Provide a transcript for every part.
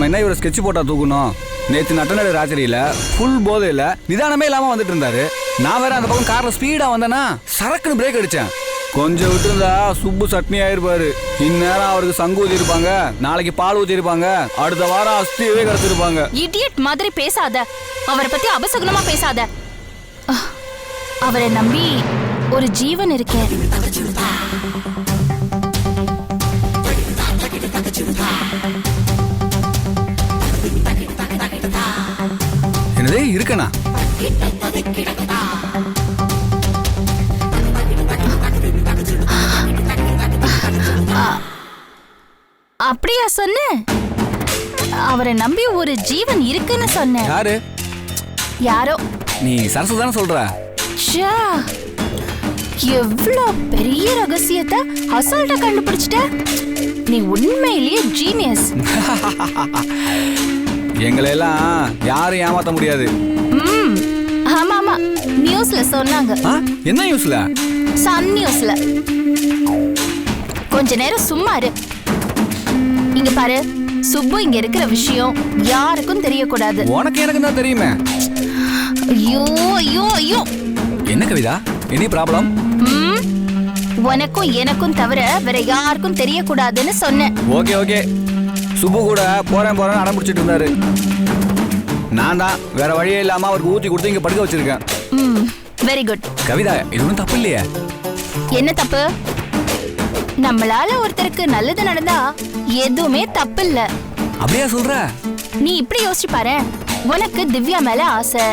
நம்ம என்ன இவரை ஸ்கெட்ச் போட்டா தூக்கணும். நேற்று நட்டநடு ராத்திரியில ஃபுல் போதையில நிதானமே இல்லாம வந்துட்டு இருந்தாரு. நான் வேற அந்த பக்கம் கார்ல ஸ்பீடா வந்தேன்னா சரக்குன்னு பிரேக் அடிச்சேன். கொஞ்சம் விட்டுருந்தா சுப்பு சட்னி ஆயிருப்பாரு. இந்நேரம் அவருக்கு சங்கு ஊத்தி இருப்பாங்க, நாளைக்கு பால் ஊத்தி இருப்பாங்க, அடுத்த வாரம் அஸ்தியவே கிடச்சிருப்பாங்க. இடியட் மாதிரி பேசாத, அவரை பத்தி அபசகுனமா பேசாத. அவரை நம்பி ஒரு ஜீவன் இருக்கேன். என்னதே இருக்கனா? அப்படியா சொன்ன? அவரை நம்பி ஒரு ஜீவன் இருக்குன்னு சொன்ன. யாரு? யாரோ. நீ சரசு தானே சொல்ற? எவ்வளவு பெரிய ரகசியத்தை அசால்ட்டா கண்டுபிடிச்சிட்ட. நீ உண்மையிலேயே ஜீனியஸ். எங்களை எல்லாம் யாரும் ஏமாத்த முடியாது. ஆமா ஆமா, நியூஸ்ல சொன்னாங்க. என்ன நியூஸ்ல? சன் நியூஸ்ல. கொஞ்ச நேரம் சும்மா இரு. இங்க பாரு, சுப்பு இங்க இருக்கிற விஷயம் யாருக்கும் தெரியக்கூடாது. உனக்கு எனக்கு தான் தெரியுமே. ஐயோ ஐயோ ஐயோ. என்ன கவிதா, எனி ப்ராப்ளம்? உனக்கும் எனக்கும் தவிர வேற யாருக்கும் தெரியக்கூடாதுன்னு சொன்னேன். Okay okay. சுப்பு கூட போறேன் போறேன்னு அடம் பிடிச்சிட்டு இருந்தாரு. நான் தான் வேற வழியே இல்லாம அவருக்கு ஊத்தி கொடுத்து இங்க படுக்க வச்சிருக்கேன். Very good. கவிதா, இது ஒன்றும் தப்பு இல்லையே. என்ன தப்பு? நம்மளால ஒருத்தருக்கு நல்லது நடந்தா எதுவுமே தப்பு இல்ல. அப்படியா சொல்ற? நீ இப்படி யோசிச்சு பாரு. உனக்கு திவ்யா மேல ஆசை,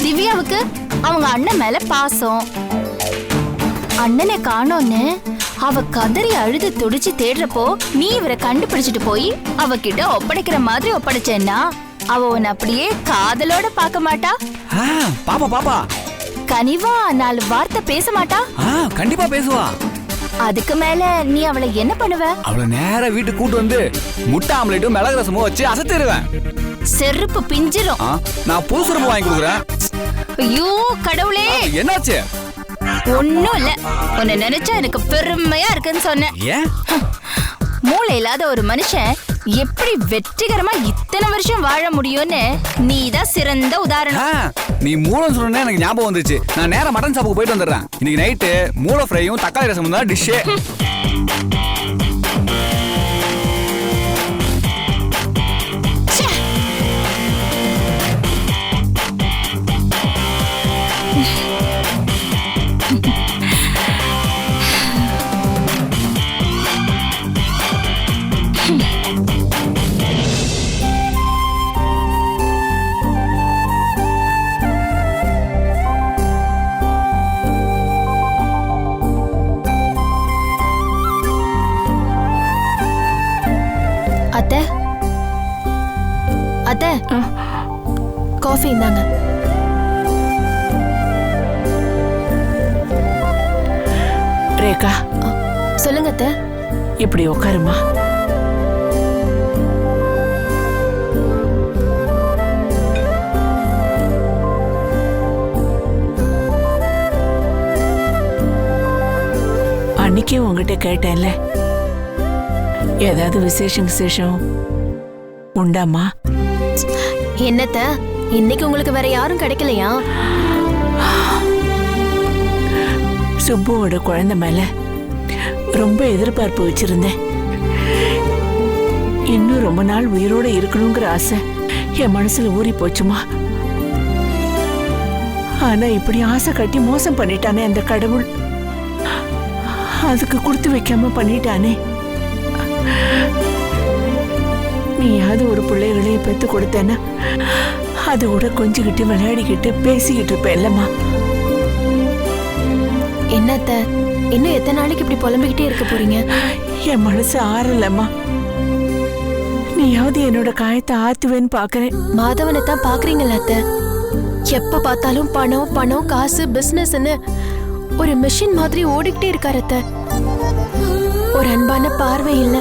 திவ்யாவுக்கு அவங்க அண்ணன் மேல பாசம். அண்ணனை காணோன்னு அவ கதறி அழுது துடிச்சு தேடுறப்போ நீ இவரை கண்டுபிடிச்சிட்டு போய் அவகிட்ட ஒப்படைக்கிற மாதிரி ஒப்படைச்சேன்னா அவ உன்னை அப்படியே காதலோட பார்க்க மாட்டா? பாப்பா பாப்பா. கனிவா 4 வார்த்தை பேச மாட்டா? கண்டிப்பா பேசுவா. அதுக்கு மேல நீ அவளை என்ன பண்ணுவ? அவளை நேரா வீட்டுக்கு கூட்டு வந்து முட்டை ஆம்லெட்டும் மிளகு ரசமும் வச்சு அசத்திடுவேன். செருப்பு பிஞ்சிரும். நான் புது செருப்பு வாங்கி கொடுக்குறேன். ஐயோ கடவுளே, என்னாச்சு? ஒண்ணும் இல்ல, உன்னை நினைச்சா எனக்கு பெருமையா இருக்குன்னு சொன்னேன். ஏன்? மூளை இல்லாத ஒரு மனுஷன் எப்படி வெற்றிகரமா இத்தனை வருஷம் வாழ முடியும்னு நீதான் சிறந்த உதாரணம். நீ மூலம் சொன்ன எனக்கு ஞாபகம் வந்துச்சு. நான் நேரா மட்டன் ஷாப்புக்கு போயிட்டு வந்துடுறேன். இன்னைக்கு நைட்டு மூளை ஃப்ரையும் தக்காளி ரசமும் தான் டிஷ்ஷே. அத்தை, அத்தை, காஃபி இந்தாங்க. ரேகா, சொல்லுங்க அத்தை. இப்படி உட்காருமா. அன்னைக்கே உங்ககிட்ட கேட்டேன்ல, ஏதாவது விசேஷம் உண்டாமா? என்னத்த, இன்னைக்கு உங்களுக்கு வேற யாரும் கிடைக்கலையா? சுப்புவோட குழந்தை மேல ரொம்ப எதிர்பார்ப்பு வச்சிருந்தேன். இன்னும் ரொம்ப நாள் உயிரோட இருக்கணுங்கிற ஆசை என் மனசுல ஊறி போச்சுமா. ஆனா இப்படி ஆசை கட்டி மோசம் பண்ணிட்டானே அந்த கடவுள். அதுக்கு கொடுத்து வைக்காம பண்ணிட்டானே. நீயாவது ஒரு பிள்ளைகளையும் பெத்து கொடுத்தேன்னா அது கூட கொஞ்சிக்கிட்டு விளையாடிக்கிட்டு பேசிக்கிட்டு இருப்ப இல்லம்மா. என்னத்த, இன்னும் எத்தனை நாளைக்கு இப்படி புலம்பிக்கிட்டே இருக்க போறீங்க? என் மனசு ஆறலம்மா. நீயாவது என்னோட காயத்தை ஆத்துவேன்னு பாக்குறேன். மாதவனை தான் பாக்குறீங்களா அத்த? எப்ப பார்த்தாலும் பணம் பணம் காசு பிசினஸ்ன்னு ஒரு மிஷின் மாதிரி ஓடிக்கிட்டே இருக்காரு அத்த. ஒரு அன்பான பார்வை இல்ல,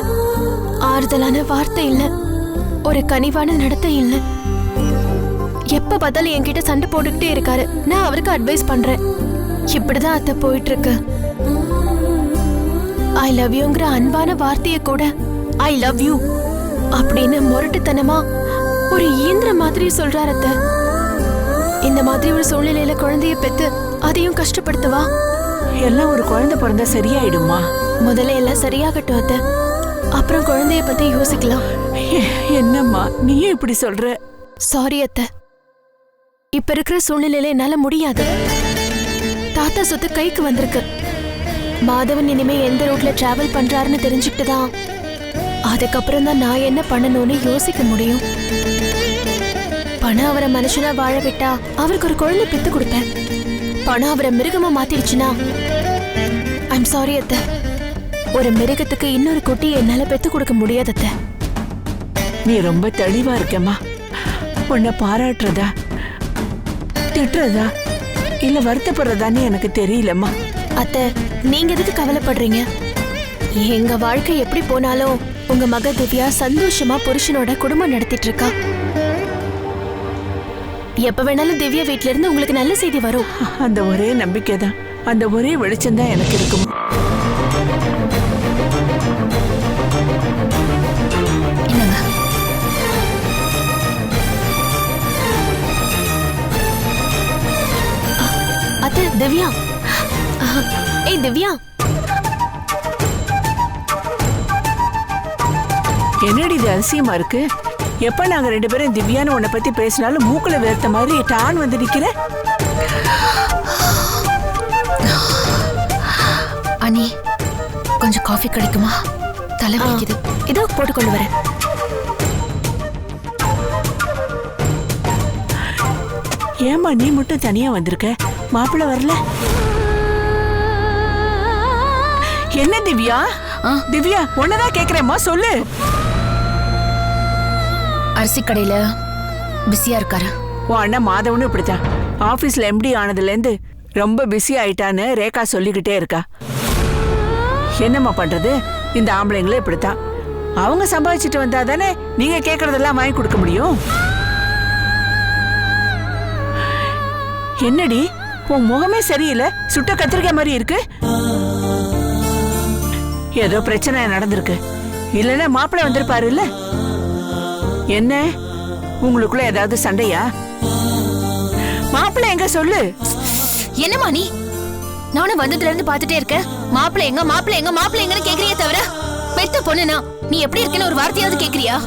ஆறுதலான வார்த்தை இல்ல, ஒரு கனிவான நடத்தை இல்ல. எப்ப பார்த்தாலும் என்கிட்ட சண்டை போட்டுக்கிட்டே இருக்காரு. நான் அவருக்கு அட்வைஸ் பண்றேன். இப்படிதான் அத்தை போயிட்டு இருக்கு. ஐ லவ் யூங்கிற அன்பான வார்த்தையை கூட ஐ லவ் யூ அப்படின்னு முரட்டுத்தனமா ஒரு இயந்திர மாதிரி சொல்றாரு அத்தை. இந்த மாதிரி ஒரு சூழ்நிலையில குழந்தைய பெத்து அதையும் கஷ்டப்படுத்தவா? எல்லாம் ஒரு குழந்தை பிறந்தா சரியாயிடுமா? முதல்ல எல்லாம் சரியாகட்டும் அத்தை, அப்புறம் குழந்தைய பத்தி யோசிக்கலாம். என்னம்மா நீயே இப்படி சொல்ற? சாரி அத்தை, இப்ப இருக்கிற சூழ்நிலையில என்னால முடியாது. தாத்தா சொத்து கைக்கு வந்திருக்கு. மாதவன் இனிமே எந்த ரூட்ல டிராவல் பண்றாருன்னு தெரிஞ்சுக்கிட்டுதான் அதுக்கப்புறம் தான் நான் என்ன பண்ணணும்னு யோசிக்க முடியும். பணம் அவரை மனுஷனா வாழ விட்டா அவருக்கு ஒரு குழந்தை பெத்து கொடுப்பேன். பணம் அவரை மிருகமா மாத்திடுச்சுன்னா ஐம் சாரி அத்தை, ஒரு மிருகத்துக்கு இன்னொரு குட்டி என்னால பெத்து கொடுக்க முடியாது அத்தை. நீ ரொம்ப தெளிவா இருக்கம்மா. உன்னை பாராட்டுறதா திட்டுறதா இல்ல வருத்தப்படுறதான்னு எனக்கு தெரியலம்மா. அத்தை, நீங்க எதுக்கு கவலைப்படுறீங்க? எங்க வாழ்க்கை எப்படி போனாலும் உங்க மக திவ்யா சந்தோஷமா புருஷனோட குடும்பம் நடத்திட்டு இருக்கா. எப்ப வேணாலும் திவ்யா வீட்ல இருந்து உங்களுக்கு நல்ல செய்தி வரும். அந்த ஒரே நம்பிக்கை தான், அந்த ஒரே வெளிச்சம் தான் எனக்கு இருக்கும். அத்தை, திவ்யா. ஏய் திவ்யா, என்னடி இது அதிசயமா இருக்கு? எப்ப நாங்க ரெண்டு பேரும் திவ்யான்னு உன்னை பத்தி பேசினாலும் மூக்குல வேர்த்த மாதிரி டான் வந்து நிக்கிற. அனி, கொஞ்சம் காஃபி கிடைக்குமா? தலை வலிக்குது. இதோ போட்டு கொண்டு வரேன். ஏமா நீ மட்டும் தனியா வந்திருக்க? மாப்பிள்ள வரல? என்ன திவ்யா? திவ்யா உன்னதான் கேக்குறேம்மா, சொல்லு. அரிசி கடையில பிஸியா இருக்காரு. உன் அண்ணன் மாதவனும் இப்படித்தான். ஆபீஸ்ல எம்டி ஆனதுல இருந்து ரொம்ப பிஸி ஆயிட்டான்னு ரேகா சொல்லிக்கிட்டே இருக்கா. என்னம்மா பண்றது? இந்த ஆம்பளைங்களும் இப்படித்தான். அவங்க சம்பாதிச்சுட்டு வந்தா தானே நீங்க கேக்குறதெல்லாம் வாங்கி கொடுக்க முடியும். என்னடி உன் முகமே சரியில்லை, சுட்ட கத்திரிக்காய் மாதிரி இருக்கு. ஏதோ பிரச்சனை நடந்திருக்கு, இல்லன்னா மாப்பிள்ளை வந்திருப்பாரு இல்ல? என்ன உங்களுக்குள்ள ஏதாவது சண்டையா? மாப்பிள்ளை எங்க சொல்லு. என்னமா நீ? நானும் வந்ததுல இருந்து பாத்துட்டே இருக்க. மாப்பிள்ளை எங்க மாப்பிள்ளை எங்க மாப்பிள்ளை எங்கன்னு கேக்குறியே தவிர பெத்த பொண்ணுனா நீ எப்படி இருக்கேன்னு ஒரு வார்த்தையாவது கேக்குறியா?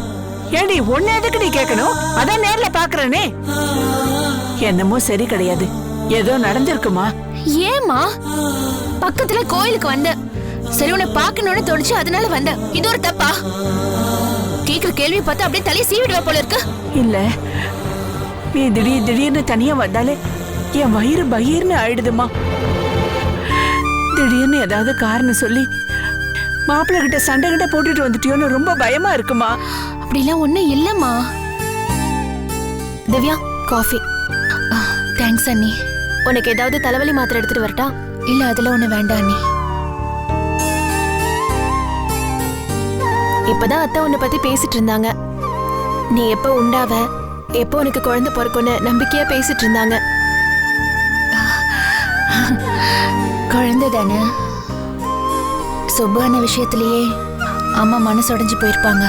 ஏடி ஒன்னு எதுக்கு நீ கேட்கணும்? அதான் நேர்ல பாக்குறேனே. என்னமோ சரி கிடையாது, ஏதோ நடந்திருக்குமா? ஏமா? பக்கத்துல கோயிலுக்கு வந்த, சரி உன்னை பாக்கணும்னு தோணுச்சு, அதனால வந்த. இது ஒரு தப்பா? கேக்குற கேள்வி பார்த்தா அப்படியே தலையை சீவிடுவா போல இருக்கு. இல்ல, நீ திடீர்னு தனியா வந்தாலே என் வயிறு பயிர்னு ஆயிடுதுமா. திடீர்னு ஏதாவது காரணம் சொல்லி மாப்பிள்ளை கிட்ட சண்டை கிட்ட போட்டுட்டு வந்துட்டியோன்னு ரொம்ப பயமா இருக்குமா. அப்படிலாம் ஒண்ணும் இல்லம்மா. திவ்யா, காஃபி. தேங்க்ஸ் அண்ணி. உனக்கு ஏதாவது தலைவலி மாத்திரை எடுத்துட்டு வரட்டா? இல்ல அதெல்லாம் ஒண்ணு வேண்டாம் அண்ணி. இப்பதான் அத்தை உன்னை பத்தி பேசிட்டு இருந்தாங்க. நீ எப்ப உண்டாவ, எப்போ உனக்கு குழந்தை பிறக்கும்னு நம்பிக்கையா பேசிட்டு இருந்தாங்க. குழந்தை தானே, சுபான விஷயத்திலேயே அம்மா மனசு உடைஞ்சு போயிருப்பாங்க.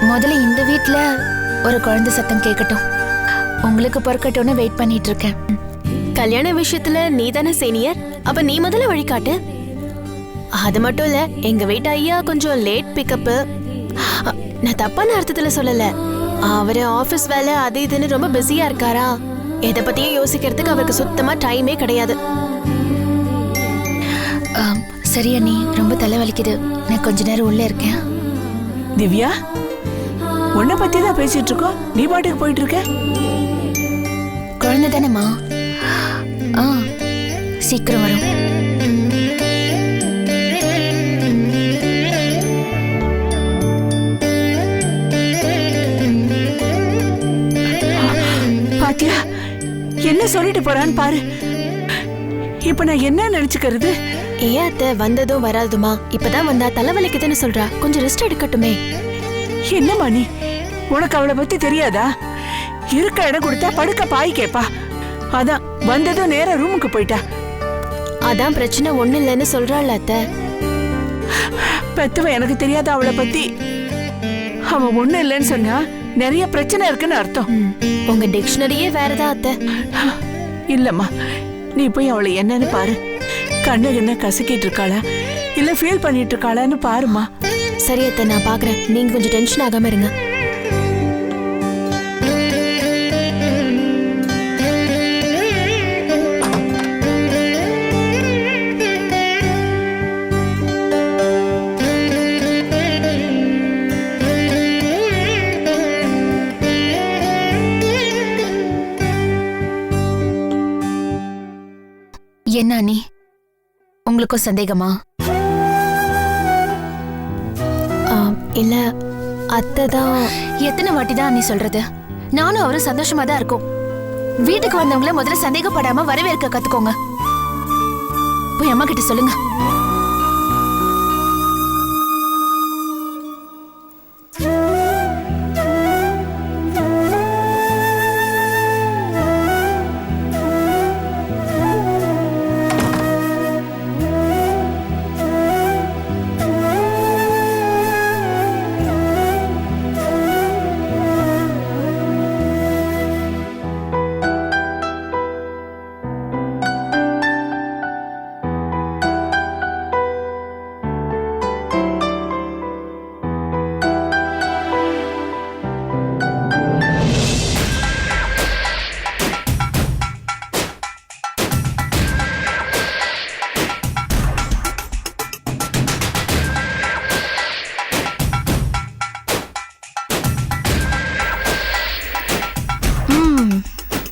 முதல்ல இந்த வீட்டுல ஒரு குழந்தை சத்தம் கேட்கட்டும், உங்களுக்கு பிறக்கட்டும்னு வெயிட் பண்ணிட்டு இருக்கேன். கல்யாண விஷயத்துல நீ தானே சீனியர், அப்ப நீ முதல்ல வழிகாட்டு. அது மட்டும் இல்ல, எங்க வீட்டு ஐயா கொஞ்சம் லேட் பிக்கப். நான் தப்பான அர்த்தத்துல சொல்லல, அவரு ஆபீஸ் வேலை அது இதுன்னு ரொம்ப பிஸியா இருக்காரா. எதை பத்தியும் யோசிக்கிறதுக்கு அவருக்கு சுத்தமா டைமே கிடையாது. சரி அண்ணி, ரொம்ப தலை வலிக்குது, நான் கொஞ்ச நேரம் உள்ள இருக்கேன். திவ்யா, உன்னை பத்தி தான் பேசிட்டு இருக்கோம், நீ பாட்டுக்கு போயிட்டு இருக்க. குழந்தை தானேம்மா, சீக்கிரம் வரும். பாத்தியா என்ன சொல்லிட்டு போறான்னு பாரு. இப்ப நான் என்ன நினைச்சுக்கிறது? ஏன் அத்தை வந்ததும் வராதுமா, இப்பதான் வந்தா தலைவலிக்குதுன்னு சொல்றா, கொஞ்சம் ரெஸ்ட் எடுக்கட்டுமே. என்னம்மா நீ, உனக்கு அவளை பத்தி தெரியாதா? இருக்க இடம் கொடுத்தா படுக்க பாய் கேப்பா. அதான் வந்ததும் நேரா ரூமுக்கு போயிட்டா. அதான் பிரச்சனை ஒண்ணு இல்லைன்னு சொல்றாள் அத்தை. பெத்தவ எனக்கு தெரியாத அவளை பத்தி. அவன் ஒண்ணு இல்லைன்னு சொன்னா நிறைய பிரச்சனை இருக்குன்னு அர்த்தம். உங்க டிக்ஷனரியே வேறதான் அத்தை. இல்லம்மா, நீ போய் அவளை என்னன்னு பாரு. கண்ணு கசக்கிட்டு இருக்காளா இல்ல ஃபீல் பண்ணிட்டு இருக்காளான்னு பாருமா. சரி அத்தை, நான் பாக்குறேன். நீங்க கொஞ்சம் டென்ஷன் ஆகாம இருங்க. என்ன நீ உங்களுக்கும் சந்தேகமா? இல்ல அத்தை தான். எத்தனை வாட்டி தான் நீ சொல்றது? நானும் அவரும் சந்தோஷமா தான் இருக்கோம். வீட்டுக்கு வந்தவங்கள முதல்ல சந்தேகப்படாம வரவேற்க கத்துக்கோங்க. போய் அம்மா கிட்ட சொல்லுங்க.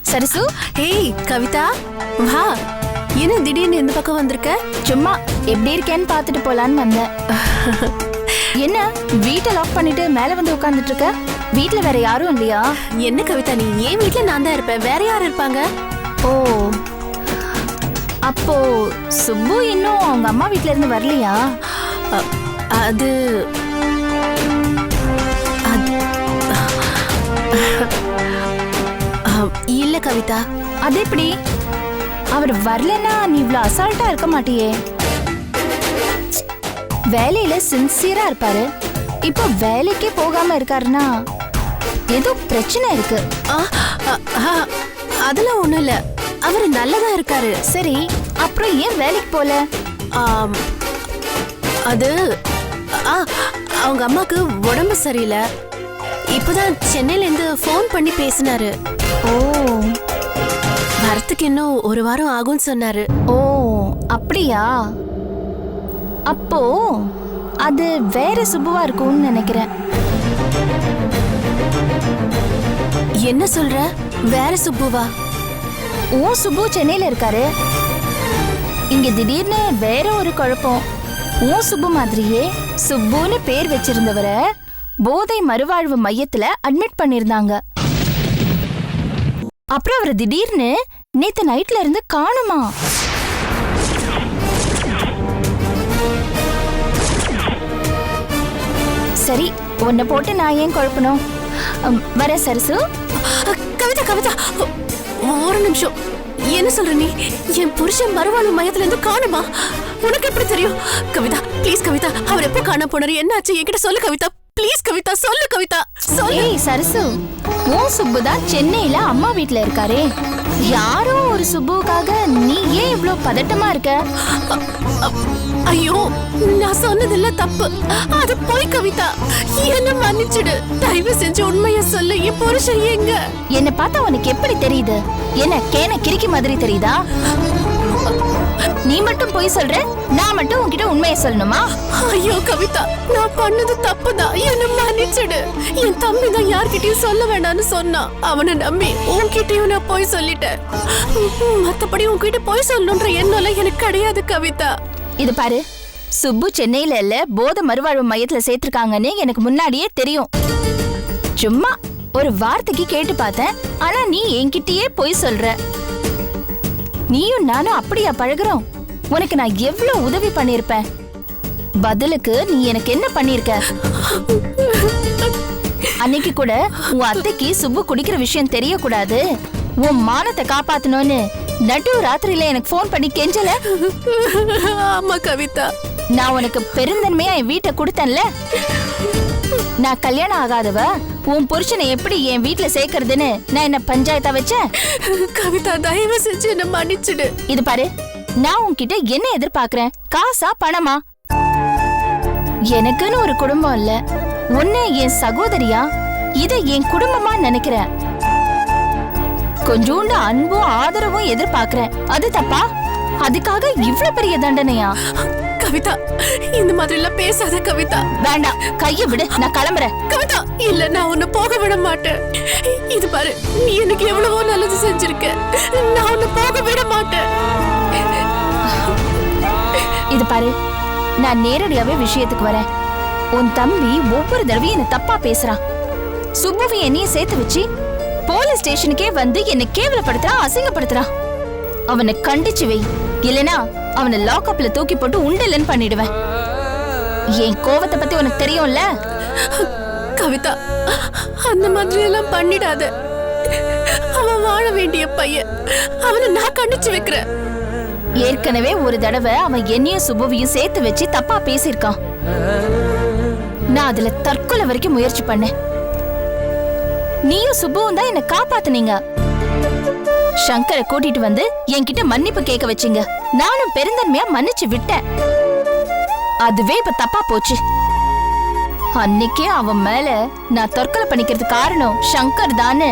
சரசு, ஹேய் கவிதா, வா. என்ன திடீர்னு இந்த பக்கம் வந்திருக்க? சும்மா எப்படி இருக்கேன்னு பாத்துட்டு போலான்னு வந்தேன். என்ன வீட்டை லாக் பண்ணிட்டு மேல வந்து உட்கார்ந்துட்டு இருக்க? வீட்ல வேற யாரும் இல்லையா? என்ன கவிதா, நீ ஏன் வீட்ல நான் தான் இருப்பேன், வேற யாரும் இருப்பாங்க? ஓ, அப்போ சுப்பு இன்னும் அவங்க அம்மா வீட்ல இருந்து வரலையா? அது இல்ல கவிதா. அது எப்படி? அவர் வரலன்னா நீ இவ்வளவு அசால்ட்டா இருக்க மாட்டியே. வேலையில சின்சியரா இருப்பாரு. இப்போ வேலைக்கே போகாம இருக்காருன்னா ஏதோ பிரச்சனை இருக்கு. அதெல்லாம் ஒண்ணும் இல்ல, அவரு நல்லதா இருக்காரு. சரி, அப்புறம் ஏன் வேலைக்கு போல? அது அவங்க அம்மாக்கு உடம்பு சரியில்லை. இப்பதான் சென்னையில இருந்து போன் பண்ணி பேசினாரு. ஓ, வரத்துக்கு இன்னும் ஒரு வாரம் ஆகும்னு சொன்னாரு. ஓ அப்படியா? அப்போ அது வேற சுப்புவா இருக்கும்னு நினைக்கிறேன். என்ன சொல்ற? வேற சுப்புவா? ஓ, சுப்பு சென்னையில இருக்காரு. இங்க திடீர்னு வேற ஒரு குழப்பம். ஓ சுப்பு மாதிரியே சுப்புன்னு பேர் வச்சிருந்தவரை போதை மறுவாழ்வு மையத்துல அட்மிட் பண்ணிருந்தாங்க. அப்புறம் அவர் திடீர்னு நேத்து நைட்ல இருந்து காணுமா. சரி, உன்னை போட்டு நான் ஏன் குழப்பணும்? வர சரசு. கவிதா கவிதா, ஒரு நிமிஷம். என்ன சொல்ற நீ? என் புருஷன் மறுவாழ்வு மையத்துல இருந்து காணுமா? உனக்கு எப்படி தெரியும்? கவிதா ப்ளீஸ் கவிதா, அவர் எப்போ காண போனாரு, என்ன ஆச்சு என்கிட்ட சொல்லு கவிதா. ப்ளீஸ் கவிதா, சொல்லு கவிதா, சொல்லு. ஏய் சரசு, ஓ சுப்பு தான் சென்னையில அம்மா வீட்ல இருக்காரே. யாரோ ஒரு சுப்புக்காக நீ ஏன் இவ்ளோ பதட்டமா இருக்க? ஐயோ, நான் சொன்னதில்ல தப்பு. அது போய் கவிதா, என்ன மன்னிச்சிடு. தயவு செஞ்சு உண்மைய சொல்லு. என் புருஷன் எங்க? என்ன பார்த்தா உனக்கு எப்படி தெரியுது? என்ன கேன கிறுக்கி மாதிரி தெரியுதா? நீ மட்டும் போய் சொல்ற, நான் மட்டும் உன்கிட்ட உண்மையை சொல்லணுமா? ஐயோ கவிதா, நான் பண்ணது தப்புதான், என்ன மன்னிச்சிடு. என் தம்பி தான் யார்கிட்டயும் சொல்ல வேண்டாம்னு சொன்னான். அவனை நம்பி உன்கிட்டயும் நான் போய் சொல்லிட்டேன். மத்தபடி உன்கிட்ட போய் சொல்லணுன்ற எண்ணம் எனக்கு கிடையாது கவிதா. இது பாரு, சுப்பு சென்னையில இல்ல போதை மறுவாழ்வு மையத்துல சேர்த்திருக்காங்கன்னு எனக்கு முன்னாடியே தெரியும். சும்மா ஒரு வார்த்தைக்கு கேட்டு பார்த்தேன். ஆனா நீ என்கிட்டயே போய் சொல்ற. நீயும் நானும் அப்படியா பழகுறோம்? உனக்கு நான் எவ்வளவு உதவி பண்ணிருப்பேன். பதிலுக்கு நீ எனக்கு என்ன பண்ணிருக்க? அன்னைக்கு கூட உன் அத்தைக்கு சுப்பு குடிக்கிற விஷயம் தெரியக்கூடாது, உன் மானத்தை காப்பாத்தணும்னு நடு ராத்திரியில எனக்கு போன் பண்ணி கெஞ்சல? ஆமா கவிதா, நான் உனக்கு பெருந்தன்மையா என் வீட்டை கொடுத்தேன்ல. நான் கல்யாணம் ஆகாதவ உன் புருஷனை எப்படி என் வீட்ல சேர்க்கறதுன்னு நான் என்ன பஞ்சாயத்தா வச்சேன்? கவிதா தயவு செஞ்சு என்ன மன்னிச்சிடு. இது பாரு, நான் உன்கிட்ட என்ன எதிர்பார்க்கறேன்? காசா பணமா? எனக்குன்னு ஒரு குடும்பம் இல்ல, உன்னை என் சகோதரியா இத என் குடும்பமா நினைக்கிறேன். கொஞ்சோண்டு அன்பும் ஆதரவும் எதிர்பார்க்கறேன், அது தப்பா? அதுக்காக இவ்ளோ பெரிய தண்டனையா? கவிதா இந்த மாதிரி எல்லாம் பேசாத கவிதா. வேண்டாம், கைய விடு, நான் கிளம்புறேன். கவிதா இல்ல, நான் உன்னை போக விட மாட்டேன். இது பாரு, நீ எனக்கு எவ்வளவோ நல்லது செஞ்சிருக்க, நான் உன்னை போக விட மாட்டேன். இது பாரு, நான் நேரடியாவே விஷயத்துக்கு வரேன். உன் தம்பி ஒவ்வொரு தடவையும் என்ன தப்பா பேசுறான். சுப்புவை என்னைய சேர்த்து வச்சு போலீஸ் ஸ்டேஷனுக்கே வந்து என்ன கேவலப்படுத்துறான், அசிங்கப்படுத்துறான். அவனை கண்டிச்சு வை, இல்லனா அவனை லாக்அப்ல தூக்கி போட்டு உண்டலன்னு பண்ணிடுவேன். என் கோவத்தை பத்தி உனக்கு தெரியும்ல? கவிதா அந்த மாதிரி எல்லாம் பண்ணிடாத. அவன் வாழ வேண்டிய பையன், அவனை நான் கண்டிச்சு வைக்கிறேன். ஏற்கனவே ஒரு தடவை அவன் என்னையும் சுப்புவையும் சேர்த்து வச்சு தப்பா பேசியிருக்கான். நான் அதுல தற்கொலை வரைக்கும் முயற்சி பண்ணேன். நீயும் சுப்புவும் தான் என்ன காப்பாத்துனீங்க. சங்கரை கூட்டிட்டு வந்து என்கிட்ட மன்னிப்பு கேட்க வச்சீங்க. நானும் பெருந்தன்மையா மன்னிச்சு விட்டேன். அதுவே இப்ப தப்பா போச்சு. அன்னைக்கே அவன் மேல நான் தற்கொலை பண்ணிக்கிறதுக்கு காரணம் சங்கர் தான்னு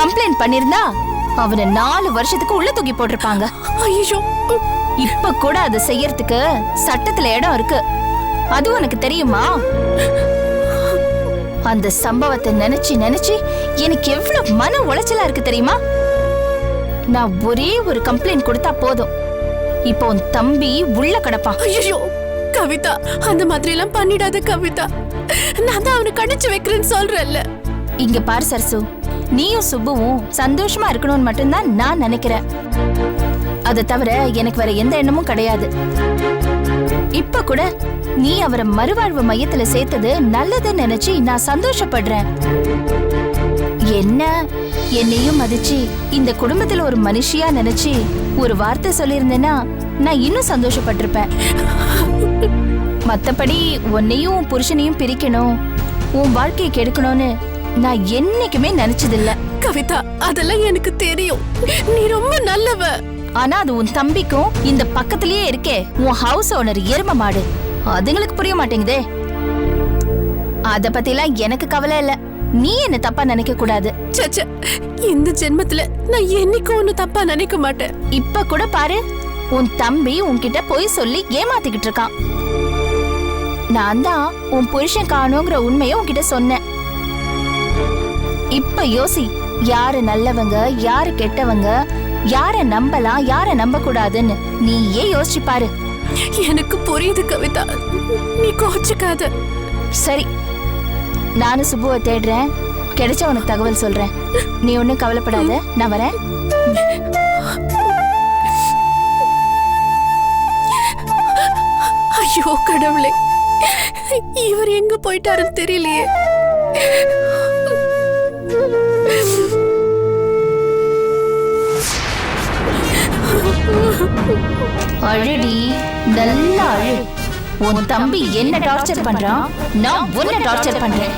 கம்ப்ளைண்ட் பண்ணிருந்தா அவனை 4 வருஷத்துக்கு உள்ள தூக்கி போட்டிருப்பாங்க. ஐயோ, இப்ப கூட அதை செய்யறதுக்கு சட்டத்துல இடம் இருக்கு. அது உனக்கு தெரியுமா? அந்த சம்பவத்தை நினைச்சு நினைச்சு எனக்கு எவ்வளவு மன உளைச்சலா இருக்கு தெரியுமா? நான் ஒரே ஒரு கம்ப்ளைண்ட் கொடுத்தா போதும், இப்போ உன் தம்பி உள்ள கிடப்பான். ஐயோ கவிதா அந்த மாதிரி எல்லாம் பண்ணிடாத கவிதா. நான் தான் அவனை கண்டிச்சு வைக்கிறேன்னு சொல்றேன்ல. இங்க பாரு சரசு, நீயும் சுப்புவும் சந்தோஷமா இருக்கணும்னு மட்டும்தான் நான் நினைக்கிறேன். அதை தவிர எனக்கு வேற எந்த எண்ணமும் கிடையாது. இப்ப கூட நீ அவரை மறுவாழ்வு மையத்துல சேர்த்தது நல்லதுன்னு நினைச்சு நான் சந்தோஷப்படுறேன். என்னையும் மதிச்சு இந்த குடும்பத்துல ஒரு மனுஷியா நினைச்சு ஒரு வார்த்தை சொல்லியிருந்தேன்னா நான் இன்னும் சந்தோஷப்பட்டிருப்பேன். மத்தபடி உன்னையும் புருஷனையும் பிரிக்கணும், உன் வாழ்க்கையை கெடுக்கணும்னு நான் என்னைக்குமே நினைச்சதில்ல. கவிதா அதெல்லாம் எனக்கு தெரியும், நீ ரொம்ப நல்லவ. ஆனா அது உன் தம்பிக்கும் இந்த பக்கத்திலேயே இருக்கே உன் ஹவுஸ் ஓனர் எரும மாடு, அதுங்களுக்கு புரிய மாட்டேங்குதே. அத பத்திலாம் எனக்கு கவலை இல்ல. நீ என்ன தப்பா நினைக்க கூடாது. சச்ச, இந்த ஜென்மத்துல நான் என்னைக்கும் ஒண்ணு தப்பா நினைக்க மாட்டேன். இப்ப கூட பாரு, உன் தம்பி உன்கிட்ட போய் சொல்லி ஏமாத்திக்கிட்டு இருக்கான். நான் தான் உன் புருஷன் காணுங்கிற உண்மையை உன்கிட்ட சொன்னேன். இப்ப யோசி, யாரு நல்லவங்க யாரு கெட்டவங்க, யார நம்பலாம் யார நம்ப கூடாதுன்னு நீயே யோசிச்சு பாரு. எனக்கு புரியுது கவிதா, நீ கோச்சுக்காத. சரி, நானும் சுப்புவை தேடுறேன், கிடைச்ச உனக்கு தகவல் சொல்றேன். நீ ஒன்னும் கவலைப்படாத, நான் வரேன். ஐயோ கடவுளே, இவர் எங்க போயிட்டாருன்னு தெரியலையே. அழுடி, நல்லா அழு. உன் தம்பி என்ன டார்ச்சர் பண்றான், நான் உன்னை டார்ச்சர் பண்றேன்.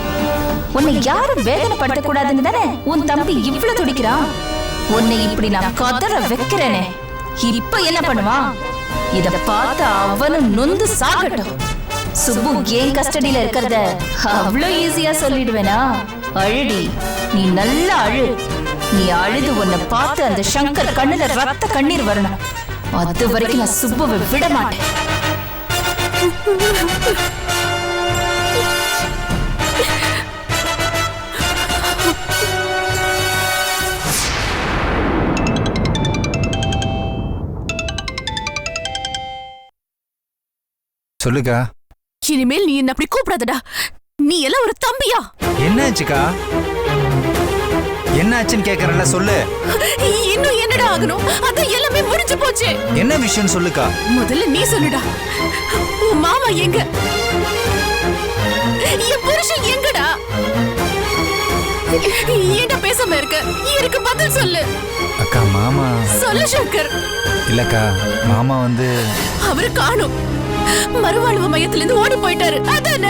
உன்னை யாரும் வேதனைப்படுத்த கூடாதுன்னு தானே உன் தம்பி இவ்வளவு துடிக்கிறான். உன்னை இப்படி நான் கதற வைக்கிறேனே, இப்ப என்ன பண்ணுவான்? இத பார்த்து அவனும் நொந்து சாகட்டும். சுப்பு ஏன் கஸ்டடியில இருக்கிறத அவ்வளவு ஈஸியா சொல்லிடுவேனா? அழுடி, நீ நல்லா அழு. நீ அழுது உன்னை பார்த்து அந்த சங்கர் கண்ணுல ரத்த கண்ணீர் வரணும். அது வரைக்கும் நான் சுப்புவை விட மாட்டேன். சொல்லுக்கா. இனிமேல் நீ என்ன அப்படி கூப்பிடாதடா. நீ எல்லாம் ஒரு தம்பியா? என்னாச்சுக்கா? என்னாச்சுன்னு கேக்குறல, சொல்லு. இன்னும் என்னடா ஆகணும்? அது எல்லாமே முடிஞ்சு போச்சு. என்ன விஷயம் சொல்லுக்கா. முதல்ல நீ சொல்லுடா. உன் மாமா எங்க? என் புருஷன் எங்கடா? ஏன்டா பேசாம இருக்க? எனக்கு பதில் சொல்லு. அக்கா, மாமா. சொல்லு சங்கர். இல்லக்கா, மாமா வந்து அவரு காணும். மறுவாழ்வு மையத்துல இருந்து ஓடி போயிட்டாரு. அதான்